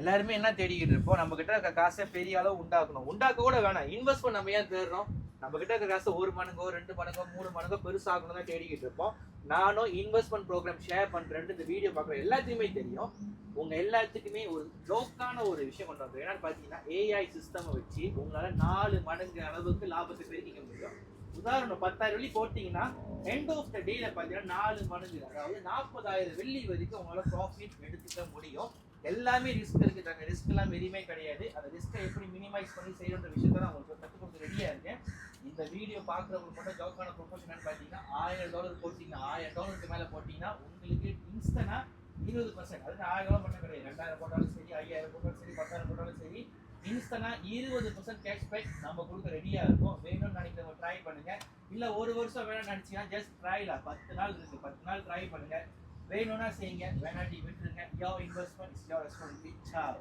எல்லாருமே என்ன தேடிக்கிட்டு இருப்போம், நம்ம கிட்ட இருக்க காசை பெரிய அளவு உண்டாக்கணும். உண்டாக்க கூட வேணாம், இன்வெஸ்ட்மெண்ட் நம்ம ஏன் தேடுறோம்? நம்ம கிட்ட இருக்க காசை 1 மடங்கோ 2 மடங்கோ 3 மடங்கோ பெருசாகணும் தான் தேடிக்கிட்டு இருப்போம். நானும் இன்வெஸ்ட்மெண்ட் ப்ரோக்ராம் ஷேர் பண்றேன்னு இந்த வீடியோ பார்க்குற எல்லாத்தையுமே தெரியும். உங்க எல்லாத்துக்குமே ஒரு ஜோக்கான ஒரு விஷயம் கொண்டு வந்தோம். என்னன்னு பாத்தீங்கன்னா, ஏஐ சிஸ்டம் வச்சு உங்களால 4 மடங்கு அளவுக்கு லாபத்தை பெருக்கிக்க முடியும். உதாரணம் 10,000 வெள்ளி போட்டீங்கன்னா எண்ட் ஆஃப் த டேல பாத்தீங்கன்னா 4 மடங்கு, அதாவது 40,000 வெள்ளி வரைக்கும் உங்களால ப்ராஃபிட் எடுத்துக்க முடியும். எல்லாமே ரிஸ்க் இருக்குதாங்க, ரிஸ்க் எல்லாம் எதுவுமே கிடையாது. அந்த ரிஸ்க்கை எப்படி மினிமைஸ் பண்ணி செய்யணுன்ற விஷயத்த நான் உங்களுக்கு கற்றுக் கொடுத்து ரெடியா இருக்கேன். இந்த வீடியோ பார்க்குறவங்களுக்கு மட்டும் ஜோக்கான ப்ரொபோஷன் பார்த்தீங்கன்னா $1000 போட்டீங்கன்னா, $1000 மேலே போட்டீங்கன்னா உங்களுக்கு இன்ஸ்டன்டா 20%, அதுக்கு $1000 மட்டும் கிடையாது, 2000 போட்டாலும் சரி, 5000 போட்டாலும் சரி, 10,000 போட்டாலும் சரி, இன்ஸ்டன்டா 20% கேஷ்பேக் நம்ம கொடுக்க ரெடியா இருக்கும். வேணும்னு நினைக்கிறவங்க ட்ரை பண்ணுங்க. இல்ல 1 வருஷம் வேணும்னு நினைச்சீங்கன்னா ஜஸ்ட் ட்ரைல 10 நாள் இருக்கு, 10 நாள் ட்ரை பண்ணுங்க. வேணும்னா செய்யுங்க, வேணாட்டி விட்டுருங்க. Your investment is your responsibility. Zhao.